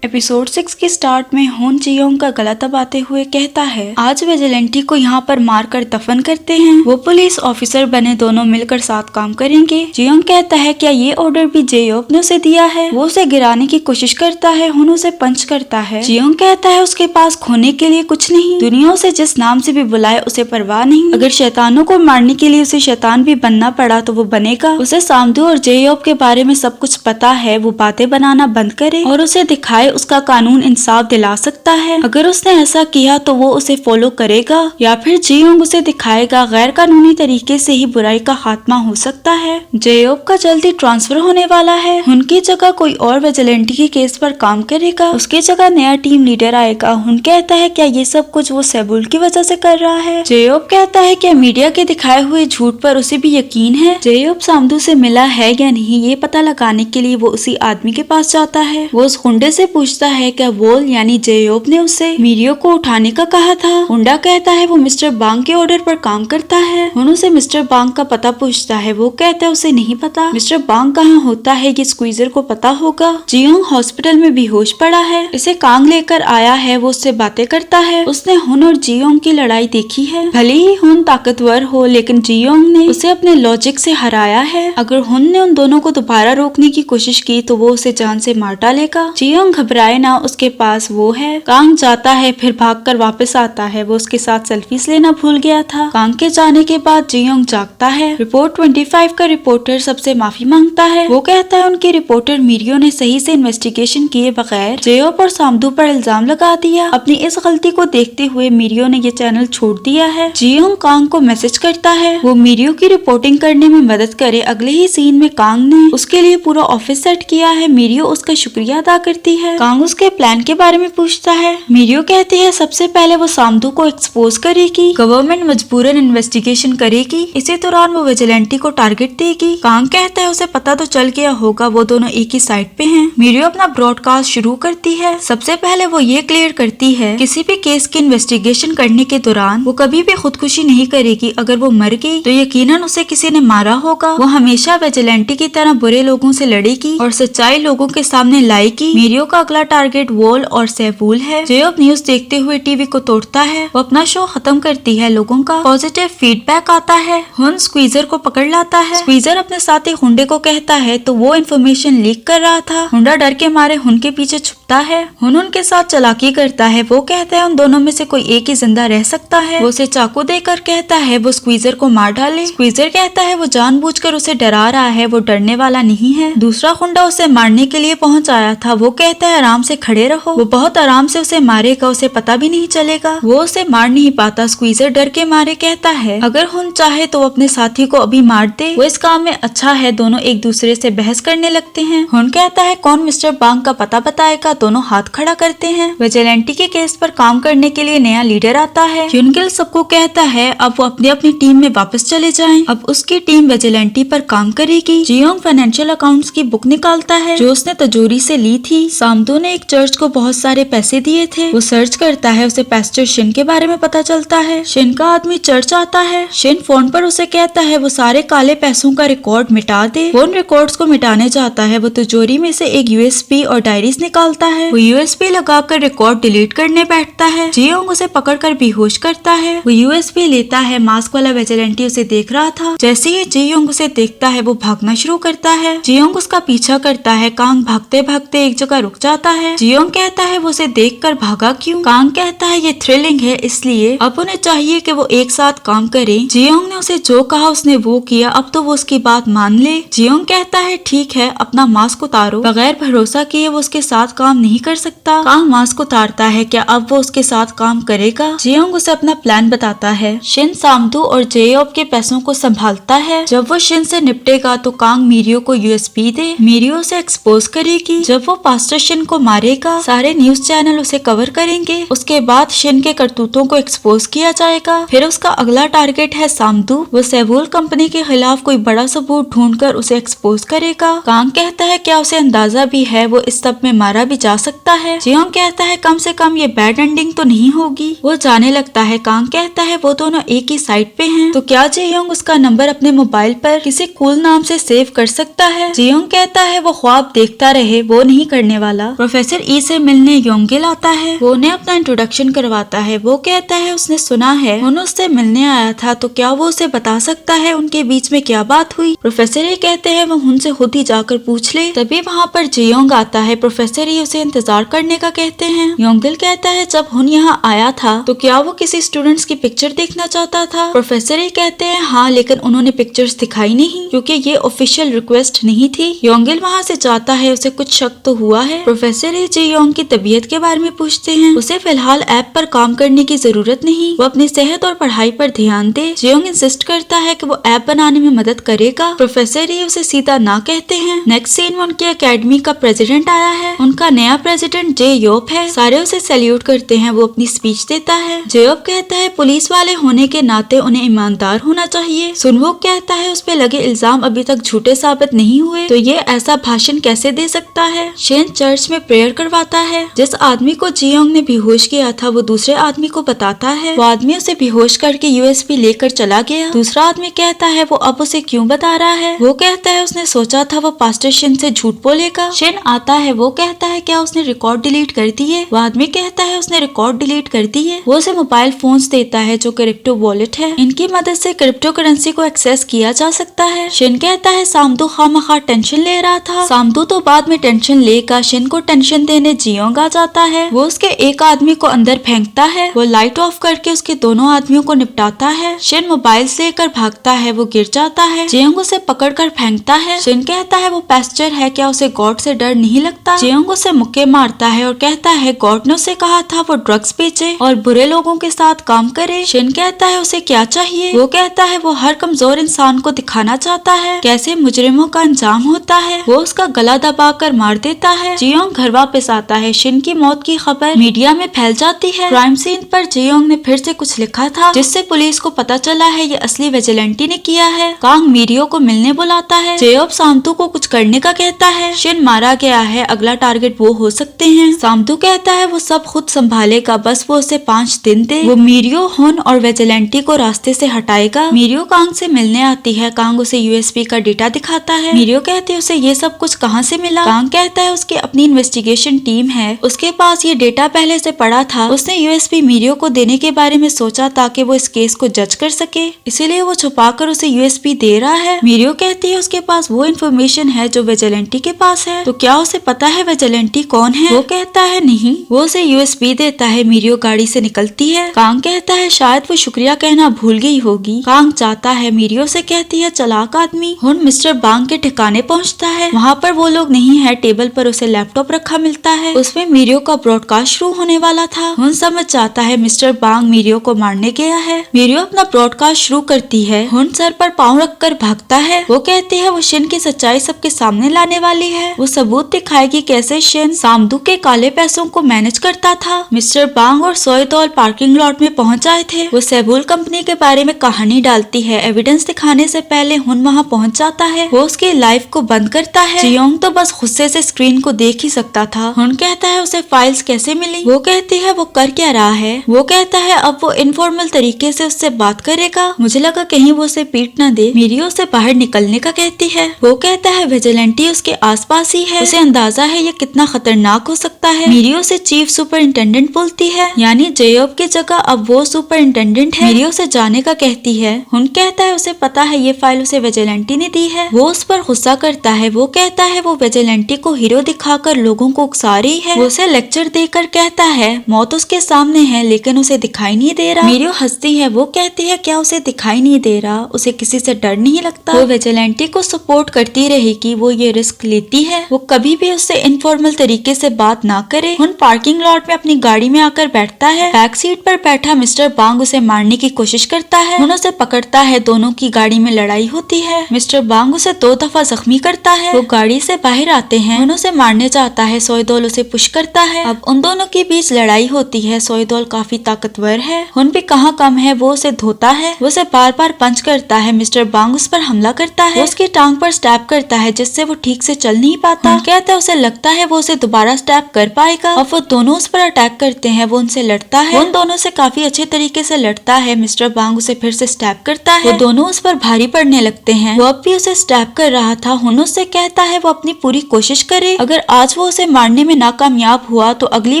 Episode 6 के start में होन जियोंग का गला दबाते हुए कहता है, आज विजिलेंटी को यहाँ पर मारकर दफन करते हैं। वो पुलिस ऑफिसर बने दोनों मिलकर साथ काम करेंगे। जियोंग कहता है, क्या ये ऑर्डर भी जेयोब ने उसे दिया है? वो उसे गिराने की कोशिश करता है, होन उसे पंच करता है। जियोंग कहता है उसके पास खोने के लिए कुछ नहीं, दुनिया उसे जिस नाम से भी बुलाए उसे परवाह नहीं। अगर शैतानों को मारने के लिए उसे शैतान भी बनना पड़ा तो वो बनेगा। उसे सामदू और जेयोब के बारे में सब कुछ पता है। वो बातें बनाना बंद करे और उसे दिखाए उसका कानून इंसाफ दिला सकता है। अगर उसने ऐसा किया तो वो उसे फॉलो करेगा या फिर जियोंग उसे दिखाएगा गैर कानूनी तरीके से ही बुराई का खात्मा हो सकता है। जेयोब का जल्दी ट्रांसफर होने वाला है। उनकी जगह कोई और विजिलेंटी के केस पर काम करेगा। उसकी जगह नया टीम लीडर आएगा। हुन कहता है, क्या ये सब कुछ वो सेबुल की वजह से कर रहा है? जेयोब कहता है, क्या मीडिया के दिखाए हुए झूठ पर उसे भी यकीन है? जेयोब सामदू से मिला है या नहीं ये पता लगाने के लिए वो उसी आदमी के पास जाता है। वो उस गुंडे से पूछता है, क्या वोल यानी जेयोब ने उसे मीरियो को उठाने का कहा था? गुंडा कहता है वो मिस्टर बांग के ऑर्डर पर काम करता है। हुन उसे मिस्टर बांग का पता पूछता है। वो कहता है उसे नहीं पता। मिस्टर बांग कहाँ होता है ये स्क्वीजर को पता होगा। जियोंग हॉस्पिटल में बेहोश पड़ा है। इसे कांग लेकर आया है। वो उससे बातें करता है। उसने हुन और जियोंग की लड़ाई देखी है। भले ही हुन ताकतवर हो लेकिन जियोंग ने उसे अपने लॉजिक से हराया है। अगर हुन ने उन दोनों को दोबारा रोकने की कोशिश की तो वो उसे जान से मार डालेगा। जियोंग घबराए ना, उसके पास वो है। कांग जाता है फिर भागकर वापस आता है। वो उसके साथ सेल्फीज लेना भूल गया था। कांग के जाने के बाद जियोंग जागता है। रिपोर्ट 25 का रिपोर्टर सबसे माफी मांगता है। वो कहता है उनकी रिपोर्टर मीरियो ने सही से इन्वेस्टिगेशन किए बगैर जेयोब और सामदू पर इल्जाम लगा दिया। अपनी इस गलती को देखते हुए मीरियो ने ये चैनल छोड़ दिया है। जियोंग कांग को मैसेज करता है वो मीरियो की रिपोर्टिंग करने में मदद करे। अगले ही सीन में कांग ने उसके लिए पूरा ऑफिस सेट किया है। मीरियो उसका शुक्रिया अदा करती है। कांग उसके प्लान के बारे में पूछता है। मीरियो कहती है सबसे पहले वो सामदू को एक्सपोज करेगी। गवर्नमेंट मजबूरन इन्वेस्टिगेशन करेगी। इसी दौरान वो विजिलेंटी को टारगेट देगी। कांग कहता है उसे पता तो चल गया होगा वो दोनों एक ही साइड पे हैं। मीरियो अपना ब्रॉडकास्ट शुरू करती है। सबसे पहले वो ये क्लियर करती है किसी भी केस की इन्वेस्टिगेशन करने के दौरान वो कभी भी खुदकुशी नहीं करेगी। अगर वो मर गई तो यकीनन उसे किसी ने मारा होगा। वो हमेशा विजिलेंटी की तरह बुरे लोगों से लड़ेगी और सच्चाई लोगों के सामने लाएगी। मीरियो का अगला टारगेट वोल और सेबुल है। जेयोब न्यूज देखते हुए टीवी को तोड़ता है। वो अपना शो खत्म करती है। लोगों का पॉजिटिव फीडबैक आता है। हुन स्क्वीजर को पकड़ लाता है। स्क्वीजर अपने साथी हुंडे को कहता है तो वो इन्फॉर्मेशन लीक कर रहा था। हुंडा डर के मारे हुन के पीछे छुपता है। हुन उनके साथ चालाकी करता है। वो कहता है उन दोनों में से कोई एक ही जिंदा रह सकता है। वो उसे चाकू देकर कहता है वो स्क्वीजर को मार डाले। स्क्वीजर कहता है वो जानबूझकर उसे डरा रहा है, वो डरने वाला नहीं है। दूसरा हुंडा उसे मारने के लिए पहुंच आया था। वो कहता है आराम से खड़े रहो। वो बहुत आराम से उसे मारेगा, उसे पता भी नहीं चलेगा। वो उसे मार नहीं पाता। स्क्वीजर डर के मारे कहता है अगर हुन चाहे तो वो अपने साथी को अभी मार दे। वो इस काम में अच्छा है। दोनों एक दूसरे से बहस करने लगते हैं। हुन कहता है कौन मिस्टर बांग का पता बताएगा। दोनों हाथ खड़ा करते हैं। विजिलेंटी के केस पर काम करने के लिए नया लीडर आता है। यूनगिल सबको कहता है अब वो अपनी अपनी टीम में वापस चले जाएं। अब उसकी टीम विजिलेंटी पर काम करेगी। जियोंग फाइनेंशियल अकाउंट्स की बुक निकालता है जो उसने तिजोरी से ली थी। सामदू ने एक चर्च को बहुत सारे पैसे दिए थे। वो सर्च करता है। उसे पास्टर शिन के बारे में पता चलता है। शिन का आदमी चर्च आता है। शिन फोन पर उसे कहता है वो सारे काले पैसों का रिकॉर्ड मिटा दे। वो उन रिकॉर्ड्स को मिटाने जाता है। वो तिजोरी में से एक यूएसबी और डायरीज निकालता है। वो यूएसबी लगाकर रिकॉर्ड डिलीट करने बैठता है। जियोंग उसे पकड़कर बेहोश करता है। वो यूएसबी लेता है। मास्क वाला विजिलेंटी उसे देख रहा था। जैसे ही जियोंग उसे देखता है वो भागना शुरू करता है। जियोंग उसका पीछा करता है। कांग भागते भागते एक जगह रुक जाता है। जियोंग कहता है वो उसे देखकर भागा क्यों? कांग कहता है ये थ्रिलिंग है इसलिए अब उन्हें चाहिए कि वो एक साथ काम करें। जियोंग ने उसे जो कहा उसने वो किया। अब तो वो उसकी बात मान ले। जियोंग कहता है ठीक है अपना मास्क उतारो। बगैर भरोसा किए वो उसके साथ काम नहीं कर सकता। कांग मास्क उतारता है। क्या अब वो उसके साथ काम करेगा? जियोंग उसे अपना प्लान बताता है। शिन सामदू और जेयोब के पैसों को संभालता है। जब वो शिन से निपटेगा तो कांग मीरियो को यूएसबी दे। मीरियो उसे एक्सपोज करेगी। जब वो पास्टर शिन को मारेगा सारे न्यूज चैनल उसे कवर करेंगे। उसके बाद शिन के करतूतों को एक्सपोज किया जाएगा। फिर उसका अगला टारगेट है सामदू। वो सेबुल कंपनी के खिलाफ कोई बड़ा सबूत ढूंढकर उसे एक्सपोज करेगा। कांग कहता है क्या उसे अंदाजा भी है वो इस सब में मारा भी जा सकता है? जियोंग कहता है कम से कम ये बैड एंडिंग तो नहीं होगी। वो जाने लगता है। कांग कहता है वो दोनों एक ही साइड पे हैं। तो क्या जियोंग उसका नंबर अपने मोबाइल पर किसी कूल नाम से सेव कर सकता है? जियोंग कहता है वो ख्वाब देखता रहे, वो नहीं करने वाला। प्रोफेसर ई से मिलने योंगिल आता है। वो उन्हें अपना इंट्रोडक्शन करवाता है। वो कहता है उसने सुना है हुन उससे मिलने आया था, तो क्या वो उसे बता सकता है उनके बीच में क्या बात हुई। प्रोफेसर ई कहते हैं वो हुन से खुद ही जाकर पूछ ले। तभी वहाँ पर जियोंग आता है। प्रोफेसर ई उसे इंतजार करने का कहते हैं। योंगिल कहता है जब हुन यहाँ आया था तो क्या वो किसी स्टूडेंट्स की पिक्चर देखना चाहता था। प्रोफेसर ई कहते हैं हाँ, लेकिन उन्होंने पिक्चर्स दिखाई नहीं क्योंकि ये ऑफिशियल रिक्वेस्ट नहीं थी। योंगिल वहाँ से जाता है। उसे कुछ शक तो हुआ है। प्रोफेसर ई जियोंग की तबीयत के बारे में पूछते हैं। उसे फिलहाल ऐप पर काम करने की जरूरत नहीं, वो अपनी सेहत और पढ़ाई पर ध्यान दे। जियोंग इंसिस्ट करता है कि वो ऐप बनाने में मदद करेगा। प्रोफेसर ई उसे सीधा ना कहते हैं। नेक्स्ट सीन में उनकी एकेडमी का प्रेसिडेंट आया है। उनका नया प्रेसिडेंट जे योप है। सारे उसे सैल्यूट करते हैं। वो अपनी स्पीच देता है। जेयोप कहता है पुलिस वाले होने के नाते उन्हें ईमानदार होना चाहिए। सुनवुक कहता है उस पे लगे इल्जाम अभी तक झूठे साबित नहीं हुए, तो ये ऐसा भाषण कैसे दे सकता है। शेन चर्च में प्रेयर करवाता है। जिस आदमी को जियोंग ने बेहोश किया था वो दूसरे आदमी को बताता है। वो आदमी उसे बेहोश करके यूएसपी लेकर चला गया। दूसरा आदमी कहता है वो अब उसे क्यों बता रहा है। वो कहता है उसने सोचा था वो पास्टर शेन से झूठ बोलेगा। शेन आता है। वो कहता है क्या उसने रिकॉर्ड डिलीट कर दिए। वो आदमी कहता है उसने रिकॉर्ड डिलीट कर दी है। वो उसे मोबाइल फोन्स देता है जो क्रिप्टो वॉलेट है। इनकी मदद से क्रिप्टो करेंसी को एक्सेस किया जा सकता है। शेन कहता है सामदू खामखा टेंशन ले रहा था। सामदू तो बाद में टेंशन लेगा। शेन को टेंशन देने जियोंग आ जाता है। वो उसके एक आदमी को अंदर फेंकता है। वो लाइट ऑफ करके उसके दोनों आदमियों को निपटाता है। शेन मोबाइल से लेकर भागता है। वो गिर जाता है। जियोंग उसे पकड़कर फेंकता है। शेन कहता है वो पैस्टर है, क्या उसे गॉड से डर नहीं लगता। जियोंग उसे मुक्के मारता है और कहता है गॉड ने उसे कहा था वो ड्रग्स बेचे और बुरे लोगों के साथ काम करे। शेन कहता है उसे क्या चाहिए। वो कहता है वो हर कमजोर इंसान को दिखाना चाहता है कैसे मुजरिमों का अंजाम होता है। वो उसका गला दबाकर मार देता है। जियोंग घर वापस आता है। शेन की मौत की खबर मीडिया में फैल जाती है। क्राइम सीन पर जियोंग ने फिर से कुछ लिखा था जिससे पुलिस को पता चला है ये असली विजिलेंटी ने किया है। कांग मीरियो को मिलने बुलाता है। जेयोब सामदू को कुछ करने का कहता है। शेन मारा गया है, अगला टारगेट वो हो सकते हैं। सामदू कहता है वो सब खुद संभालेगा, बस वो उसे 5 दिन दे। वो मीरियो, हुन और विजिलेंटी को रास्ते से हटाएगा। मीरियो कांग से मिलने आती है। कांग उसे यूएसपी का डेटा दिखाता है। मीरियो कहती है उसे ये सब कुछ कहाँ से मिला। कांग कहता है उसकी अपनी इन्वेस्टिगेशन टीम है, उसके पास ये डेटा पहले से पड़ा था। उसने यूएसपी मीरियो को देने के बारे में सोचा ताकि वो इस केस को जज कर सके, इसीलिए वो छुपाकर उसे यूएसपी दे रहा है। मीरियो कहती है उसके पास वो इन्फॉर्मेशन है जो विजिलेंटी के पास है, तो क्या उसे पता है विजिलेंटी कौन है। वो कहता है नहीं। वो उसे यूएसपी देता है। मीरियो गाड़ी से निकलती है। कांग कहता है शायद वो शुक्रिया कहना भूल गई होगी। कांग जाता है। मीरियो से कहती है चालाक आदमी। हुन मिस्टर बांग के ठिकाने पहुंचता है। वहाँ पर वो लोग नहीं है। टेबल पर उसे लैपटॉप रखा मिलता है। उसमें मीरियो का ब्रॉडकास्ट शुरू होने वाला था। हुन समझ जाता है मिस्टर बांग मीरियो को मारने गया है। मीरियो अपना ब्रॉडकास्ट शुरू करती है। हुन सर पर पाँव रखकर भागता है। वो कहती है वो शेन की सच्चाई सबके सामने लाने वाली है। वो सबूत दिखाएगी कैसे शेन सामदू के काले पैसों को मैनेज करता था। मिस्टर बांग और सोयदोल पार्किंग लॉट में पहुंच आए थे। वो सेबुल कंपनी के बारे में कहानी डालती है। एविडेंस दिखाने से पहले हुन वहाँ पहुंच जाता है। वो उसकी लाइफ को बंद करता है। जियोंग तो बस गुस्से से स्क्रीन को देख ही सकता था। हुन कहता है उसे फाइल्स कैसे मिली। वो कहती है वो कर क्या रहा है। वो कहता है अब वो इनफॉर्मल तरीके से उससे बात करेगा। मुझे लगा कहीं वो उसे पीट न दे। मीरियो से बाहर निकलने का कहती है। वो कहता है विजिलेंटी उसके आसपास ही है, उसे अंदाजा है ये कितना खतरनाक हो सकता है। मीरियो से चीफ सुपरिंटेंडेंट बोलती है, यानी जेयोब की जगह अब वो सुपरिंटेंडेंट है। मीरियो से जाने का कहती है। हुन कहता है उसे पता है ये फाइल उसे विजिलेंटी ने दी है। वो उस पर गुस्सा करता है। वो कहता है वो विजिलेंटी को हीरो दिखाकर लोगों को उकसा रही है। वो उसे लेक्चर देकर कहता है मौत उसके सामने है लेकिन उसे दिखाई नहीं दे रहा। मीरियो हंसती है। वो कहती है क्या उसे दिखाई नहीं दे रहा, उसे किसी से डर नहीं लगता। वो विजिलेंटी को सपोर्ट करती रहेगी। वो ये रिस्क लेती है। वो कभी भी उससे इनफॉर्मल तरीके से बात ना करे। हुन पार्किंग लॉट में अपनी गाड़ी में आकर बैठता है। बैक सीट पर बैठा मिस्टर बांग उसे मारने की कोशिश करता है। हुन उसे पकड़ता है। दोनों की गाड़ी में लड़ाई होती है। मिस्टर बांग उसे 2 दफा जख्मी करता है। वो गाड़ी से बाहर आते हैं। हुन उसे मारने जाता है। सोयदोल उसे पुश करता है। अब उन दोनों के बीच लड़ाई होती है। सोयदोल काफी ताकतवर है। हुन भी कहाँ कम है। वो उसे धोता है। वो उसे बार बार पंच करता है। मिस्टर बांग उस पर हमला करता है। वो उसकी टांग पर स्टैब करता है जिससे वो ठीक से चल नहीं पाता। हुन कहता है उसे लगता है वो उसे दोबारा स्टैब कर पाएगा। अब वो दोनों उस पर अटैक करते हैं। वो उनसे लड़ता है। उन दोनों से काफी अच्छे तरीके से लड़ता है। मिस्टर बांग उसे फिर से स्टैब करता है। वो दोनों उस पर भारी पड़ने लगते हैं। वो अब भी उसे स्टैब कर रहा था। हुन उससे कहता है वो अपनी पूरी कोशिश करे, अगर आज वो वो उसे मारने में नाकामयाब हुआ तो अगली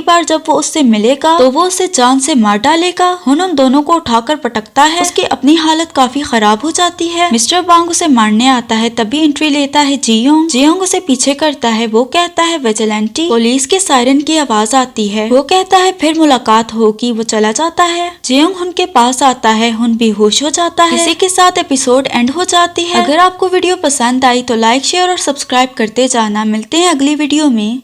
बार जब वो उससे मिलेगा तो वो उसे जान से मार डालेगा। हुन उन दोनों को उठाकर पटकता है, उसकी अपनी हालत काफी खराब हो जाती है। मिस्टर वांग उसे मारने आता है, तभी एंट्री लेता है जियोंग। जियोंग उसे पीछे करता है, वो कहता है विजिलेंटी। पुलिस के सायरन की आवाज आती है, वो कहता है फिर मुलाकात होगी, वो चला जाता है। जियोंग हुन के पास आता है, हुन बेहोश हो जाता है। इसी के साथ एपिसोड एंड हो जाती है। अगर आपको वीडियो पसंद आई तो लाइक शेयर और सब्सक्राइब करते जाना। मिलते हैं अगली वीडियो में।